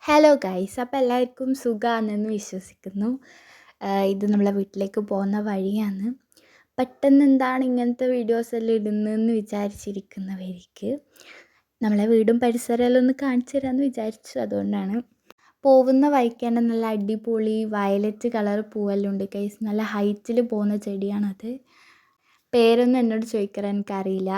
Hello guys, അപ്പോൾ എല്ലാവർക്കും സുഖമാണെന്ന് വിശ്വസിക്കുന്നു. ഇത് നമ്മളെ വീട്ടിലേക്ക് പോകുന്ന വഴിയാണ്. പെട്ടെന്ന് എന്താണ് ഇങ്ങനത്തെ വീഡിയോസ് എല്ലാം ഇടുന്നതെന്ന് വിചാരിച്ചിരിക്കുന്നവർക്ക് നമ്മളെ വീടും പരിസരമെല്ലാം ഒന്ന് കാണിച്ചു തരാമെന്ന് വിചാരിച്ചു. അതുകൊണ്ടാണ് പോകുന്ന വഴിക്ക് തന്നെ നല്ല അടിപൊളി വയലറ്റ് കളർ പൂവെല്ലാം ഉണ്ട് ഗൈസ്. നല്ല ഹൈറ്റിൽ പോകുന്ന ചെടിയാണത്. പേരൊന്നും എന്നോട് ചോദിക്കാൻ എനിക്കറിയില്ല.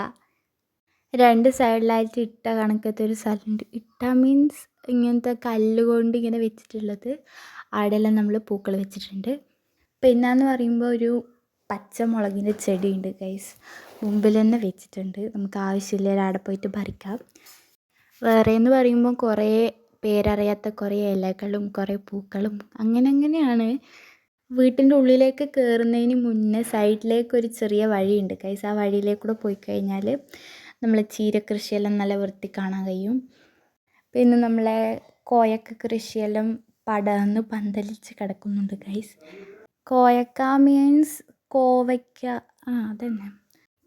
രണ്ട് സൈഡിലായിട്ട് ഇട്ട കണക്കത്തെ ഒരു സ്ഥലമുണ്ട്. ഇട്ട മീൻസ് ഇങ്ങനത്തെ കല്ല് കൊണ്ട് ഇങ്ങനെ വെച്ചിട്ടുള്ളത്. അവിടെയെല്ലാം നമ്മൾ പൂക്കൾ വെച്ചിട്ടുണ്ട്. പിന്നെയെന്ന് പറയുമ്പോൾ ഒരു പച്ചമുളകിൻ്റെ ചെടിയുണ്ട് ഗൈസ്. മുമ്പിൽ തന്നെ വെച്ചിട്ടുണ്ട്. നമുക്ക് ആവശ്യമില്ല അവിടെ പോയിട്ട് പറിക്കാം. വേറെ എന്ന് പറയുമ്പോൾ കുറേ പേരറിയാത്ത കുറേ ഇലകളും കുറേ പൂക്കളും അങ്ങനെയാണ്. വീട്ടിൻ്റെ ഉള്ളിലേക്ക് കയറുന്നതിന് മുന്നേ സൈഡിലേക്ക് ഒരു ചെറിയ വഴിയുണ്ട് ഗൈസ്. ആ വഴിയിലേക്കൂടെ പോയി കഴിഞ്ഞാൽ നമ്മൾ ചീര കൃഷിയെല്ലാം നല്ല വൃത്തി കാണാൻ കഴിയും. പിന്നെ നമ്മളെ കോയക്ക കൃഷിയെല്ലാം പടർന്ന് പന്തലിച്ച് കിടക്കുന്നുണ്ട് ഗൈസ്. കോയക്ക മീൻസ് കോവയ്ക്ക, അതന്നെ.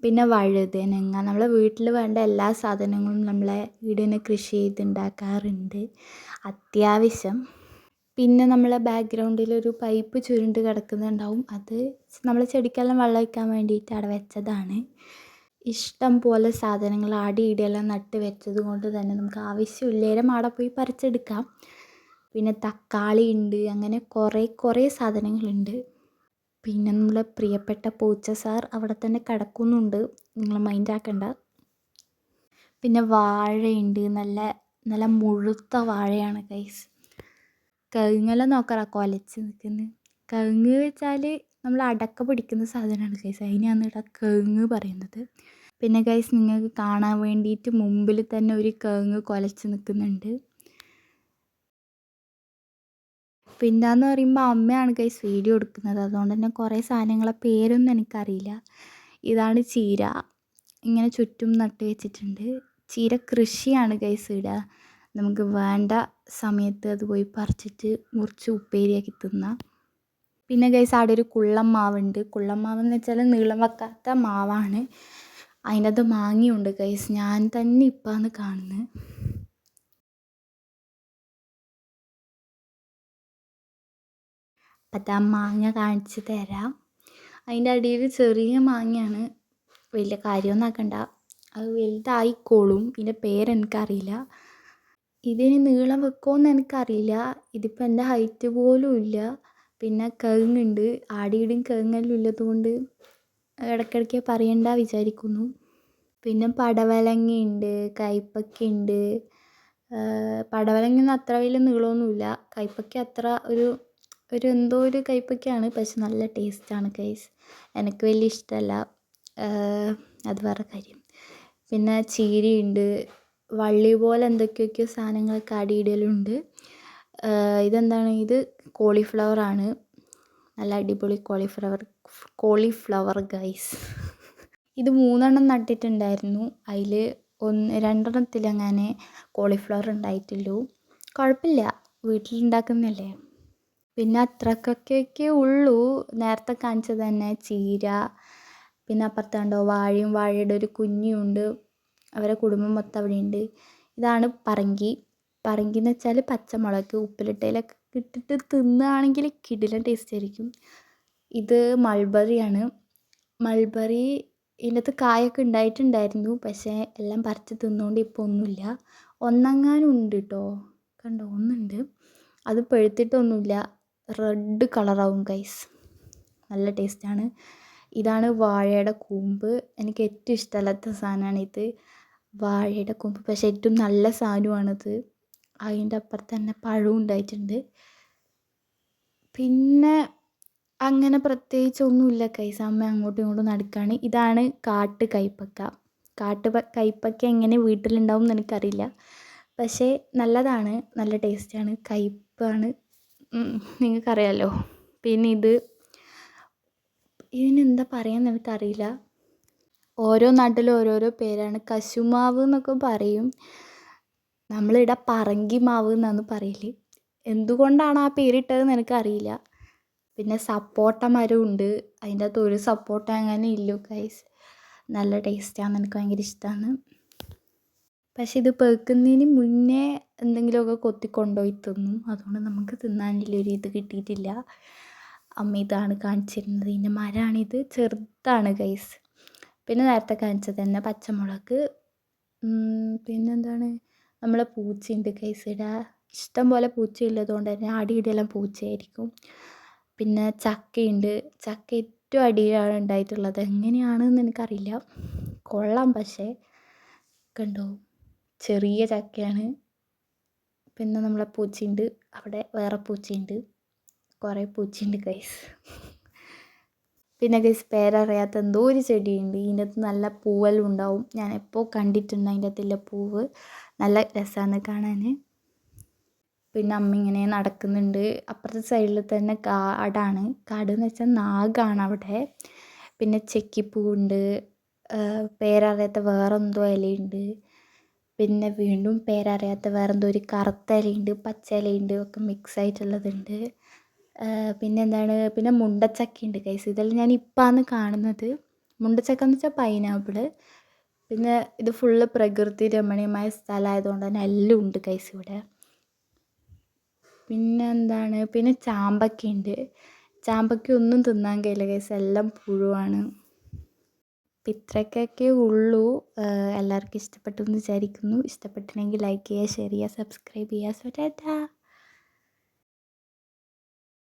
പിന്നെ വഴുതനങ്ങ, നമ്മളെ വീട്ടിൽ വേണ്ട എല്ലാ സാധനങ്ങളും നമ്മളെ വീടിന് കൃഷി ചെയ്തുണ്ടാക്കാറുണ്ട് അത്യാവശ്യം. പിന്നെ നമ്മളെ ബാക്ക്ഗ്രൗണ്ടിലൊരു പൈപ്പ് ചുരുണ്ട് കിടക്കുന്നുണ്ടാവും. അത് നമ്മൾ ചെടിക്കെല്ലാം വെള്ളം ഒഴിക്കാൻ വേണ്ടിയിട്ട് അവിടെ വെച്ചതാണ്. ഇഷ്ടം പോലെ സാധനങ്ങൾ ആടി ഇടിയെല്ലാം നട്ട് വെച്ചത് കൊണ്ട് തന്നെ നമുക്ക് ആവശ്യമില്ലേരം അവിടെ പോയി പറിച്ചെടുക്കാം. പിന്നെ തക്കാളി ഉണ്ട്, അങ്ങനെ കുറേ സാധനങ്ങളുണ്ട്. പിന്നെ നമ്മളെ പ്രിയപ്പെട്ട പൂച്ച സാർ അവിടെ തന്നെ കിടക്കുന്നുണ്ട്, നിങ്ങൾ മൈൻഡ് ആക്കണ്ട. പിന്നെ വാഴയുണ്ട്, നല്ല മുഴുത്ത വാഴയാണ് ഗൈസ്. കവുങ്ങെല്ലാം നോക്കറ കൊലച്ച് നിൽക്കുന്നത്. കവുങ്ങ് വെച്ചാൽ നമ്മൾ അടക്ക പിടിക്കുന്ന സാധനമാണ് ഗൈസ്, അതിനാണ് ഇവിടെ കവുങ്ങ് പറയുന്നത്. പിന്നെ ഗൈസ് നിങ്ങൾക്ക് കാണാൻ വേണ്ടിയിട്ട് മുമ്പിൽ തന്നെ ഒരു കവുങ്ങ് കൊലച്ച് നിൽക്കുന്നുണ്ട്. പിന്നെയെന്ന് പറയുമ്പോൾ അമ്മയാണ് ഗൈസ് വീഡിയോ എടുക്കുന്നത്. അതുകൊണ്ട് തന്നെ കുറേ സാധനങ്ങളെ പേരൊന്നും എനിക്കറിയില്ല. ഇതാണ് ചീര, ഇങ്ങനെ ചുറ്റും നട്ട് വെച്ചിട്ടുണ്ട്. ചീര കൃഷിയാണ് ഗൈസ് ഇടുക. നമുക്ക് വേണ്ട സമയത്ത് അത് പോയി പറിച്ചിട്ട് മുറിച്ച് ഉപ്പേരിയാക്കി തിന്നാം. പിന്നെ ഗൈസ് അവിടെ ഒരു കുള്ളം മാവുണ്ട്. കുള്ളം മാവെന്ന് വെച്ചാൽ നീളം വെക്കാത്ത മാവാണ്. അതിൻ്റെ അത് മാങ്ങയുണ്ട് ഗൈസ്. ഞാൻ തന്നെ ഇപ്പാണ് കാണുന്നത്. അപ്പം ആ മാങ്ങ കാണിച്ച് തരാം. അതിൻ്റെ അടിയിൽ ചെറിയ മാങ്ങയാണ്, വലിയ കാര്യമൊന്നും ആക്കണ്ട, അത് വലുതായിക്കോളും. ഇതിൻ്റെ പേരെനിക്കറിയില്ല. ഇതിന് നീളം വെക്കുമെന്ന് എനിക്കറിയില്ല. ഇതിപ്പോൾ എൻ്റെ ഹൈറ്റ് പോലും ഇല്ല. പിന്നെ കവുങ്ങുണ്ട്, ആടിയിടും കവുങ്ങെല്ലാം ഉള്ളത് കൊണ്ട് ഇടയ്ക്കിടയ്ക്ക് പറയണ്ട വിചാരിക്കുന്നു. പിന്നെ പടവലങ്ങയുണ്ട്, കൈപ്പക്കയുണ്ട്. പടവലങ്ങയൊന്നും അത്ര വലിയ നീളമൊന്നുമില്ല. കൈപ്പക്ക അത്ര ഒരു എന്തോ ഒരു കൈപ്പക്കയാണ്, പക്ഷെ നല്ല ടേസ്റ്റാണ് ഗൈസ്. എനിക്ക് വലിയ ഇഷ്ടമല്ല, അത് വേറെ കാര്യം. പിന്നെ ചീരയുണ്ട്, വള്ളി പോലെ എന്തൊക്കെയൊക്കെയോ സാധനങ്ങളൊക്കെ അടിയിടലുണ്ട്. ഇതെന്താണ്, ഇത് കോളിഫ്ലവറാണ്. നല്ല അടിപൊളി കോളിഫ്ലവർ ഗൈസ്. ഇത് 3 നട്ടിട്ടുണ്ടായിരുന്നു. അതിൽ രണ്ടെണ്ണത്തിലങ്ങനെ കോളിഫ്ലവർ ഉണ്ടായിട്ടുള്ളൂ. കുഴപ്പമില്ല, വീട്ടിലുണ്ടാക്കുന്നതല്ലേ. പിന്നെ അത്രക്കൊക്കെ ഉള്ളൂ. നേരത്തെ കാണിച്ചത് തന്നെ ചീര. പിന്നെ അപ്പുറത്തുണ്ടോ വാഴയുടെ ഒരു കുഞ്ഞുണ്ട്, അവരെ കുടുംബം മൊത്തം അവിടെയുണ്ട്. ഇതാണ് പറങ്കി. എന്ന് വെച്ചാൽ പച്ചമുളക് ഉപ്പിലിട്ടതിലൊക്കെ ഇട്ടിട്ട് തിന്നുകയാണെങ്കിൽ കിടിലൻ ടേസ്റ്റ് ആയിരിക്കും. ഇത് മൾബറിയാണ്. ഇതിനകത്ത് കായൊക്കെ ഉണ്ടായിട്ടുണ്ടായിരുന്നു, പക്ഷേ എല്ലാം പറിച്ച് തിന്നുകൊണ്ട് ഇപ്പോൾ ഒന്നുമില്ല. ഒന്നെങ്ങാനും ഉണ്ട് കേട്ടോ, കണ്ടോ, ഒന്നുണ്ട്. അത് പഴുത്തിട്ടൊന്നുമില്ല, റെഡ് കളറാവും ഗൈസ്. നല്ല ടേസ്റ്റാണ്. ഇതാണ് വാഴയുടെ കൂമ്പ്. എനിക്ക് ഏറ്റവും ഇഷ്ടമല്ലാത്ത സാധനമാണിത്, വാഴയുടെ കൂമ്പ്. പക്ഷേ ഏറ്റവും നല്ല സാധനമാണിത്. അതിൻ്റെ അപ്പുറത്ത് തന്നെ പഴവും ഉണ്ടായിട്ടുണ്ട്. പിന്നെ അങ്ങനെ പ്രത്യേകിച്ചൊന്നുമില്ല ഗൈസ്. അമ്മ അങ്ങോട്ടും ഇങ്ങോട്ടും നടക്കുകയാണ്. ഇതാണ് കാട്ട് കൈപ്പക്ക എങ്ങനെ വീട്ടിലുണ്ടാവും എന്ന് എനിക്കറിയില്ല, പക്ഷേ നല്ലതാണ്, നല്ല ടേസ്റ്റാണ്, കയ്പ്പാണ്, നിങ്ങൾക്കറിയാമല്ലോ. പിന്നെ ഇതിനെന്താ പറയുകയെന്ന് എനിക്കറിയില്ല. ഓരോ നാട്ടിലും ഓരോരോ പേരാണ്. കശുമാവ് എന്നൊക്കെ പറയും, നമ്മളിവിടെ പറങ്കി മാവ് എന്നാണ് പറയൽ. എന്തുകൊണ്ടാണ് ആ പേരിട്ടതെന്ന് എനിക്കറിയില്ല. പിന്നെ സപ്പോട്ട മരമുണ്ട്, അതിൻ്റെ അകത്ത് ഒരു സപ്പോട്ട അങ്ങനെ ഇല്ലു ഗൈസ്. നല്ല ടേസ്റ്റാണ്, എനിക്ക് ഭയങ്കര ഇഷ്ടമാണ്. പക്ഷെ ഇത് പെറുക്കുന്നതിന് മുന്നേ എന്തെങ്കിലുമൊക്കെ കൊത്തിക്കൊണ്ടുപോയി തിന്നും. അതുകൊണ്ട് നമുക്ക് തിന്നാനുള്ളൊരു ഇത് കിട്ടിയിട്ടില്ല. അമ്മ ഇതാണ് കാണിച്ചിരുന്നത്. ഇതിൻ്റെ മരമാണിത്. ചെറുതാണ് ഗൈസ്. പിന്നെ നേരത്തെ കാണിച്ചത് തന്നെ പച്ചമുളക്. പിന്നെന്താണ്, നമ്മളെ പൂച്ചയുണ്ട് ഗൈസ്. ഇവിടെ ഇഷ്ടം പോലെ പൂച്ചയുള്ളതുകൊണ്ട് തന്നെ അടിയിടെല്ലാം പൂച്ചയായിരിക്കും. പിന്നെ ചക്കയുണ്ട്. ചക്ക ഏറ്റവും അടിയിലാണ് ഉണ്ടായിട്ടുള്ളത്. എങ്ങനെയാണെന്ന് എനിക്കറിയില്ല. കൊള്ളാം. പക്ഷേ കണ്ടോ, ചെറിയ ചക്കയാണ്. പിന്നെ നമ്മളെ പൂച്ചയുണ്ട്. അവിടെ വേറെ പൂച്ചയുണ്ട്. കുറേ പൂച്ചയുണ്ട് ഗൈസ്. പിന്നെ ഗൈസ് പേരറിയാത്ത എന്തോ ഒരു ചെടിയുണ്ട്. ഇതിൻ്റെ അകത്ത് നല്ല പൂവെല്ലാം ഉണ്ടാവും. ഞാൻ എപ്പോൾ കണ്ടിട്ടുണ്ട് അതിൻ്റെ അകത്തുള്ള പൂവ്. നല്ല രസമാണ് കാണാൻ. പിന്നെ അമ്മ ഇങ്ങനെ നടക്കുന്നുണ്ട്. അപ്പുറത്തെ സൈഡിൽ തന്നെ കാടാണ്. കാടെന്ന് വെച്ചാൽ നാഗാണ് അവിടെ. പിന്നെ ചെക്കിപ്പൂവുണ്ട്. പേരറിയാത്ത വേറെന്തോ ഇലയുണ്ട്. പിന്നെ വീണ്ടും പേരറിയാത്ത വേറെന്തോ ഒരു കറുത്ത ഇലയുണ്ട്, പച്ച ഇലയുണ്ട്, ഒക്കെ മിക്സ് ആയിട്ടുള്ളതുണ്ട്. പിന്നെ എന്താണ്, പിന്നെ മുണ്ടച്ചക്കയുണ്ട് ഗൈസ്. ഇതെല്ലാം ഞാൻ ഇപ്പാണ് കാണുന്നത്. മുണ്ടച്ചക്ക എന്ന് വെച്ചാൽ പൈനാപ്പിള്. പിന്നെ ഇത് ഫുള്ള് പ്രകൃതി രമണീയമായ സ്ഥലമായതുകൊണ്ട് തന്നെ എല്ലാം ഉണ്ട് ഗൈസ് ഇവിടെ. പിന്നെ എന്താണ്, പിന്നെ ചാമ്പക്കയുണ്ട്. ചാമ്പക്ക ഒന്നും തിന്നാൻ കഴിയില്ല ഗൈസ്, എല്ലാം പുഴുവാണ്. അപ്പം ഇത്രയൊക്കെ ഉള്ളൂ. എല്ലാവർക്കും ഇഷ്ടപ്പെട്ടു എന്ന് വിചാരിക്കുന്നു. ഇഷ്ടപ്പെട്ടിട്ടുണ്ടെങ്കിൽ ലൈക്ക് ചെയ്യുക, ഷെയർ ചെയ്യുക, സബ്സ്ക്രൈബ് ചെയ്യുക. സോ ടാറ്റാ.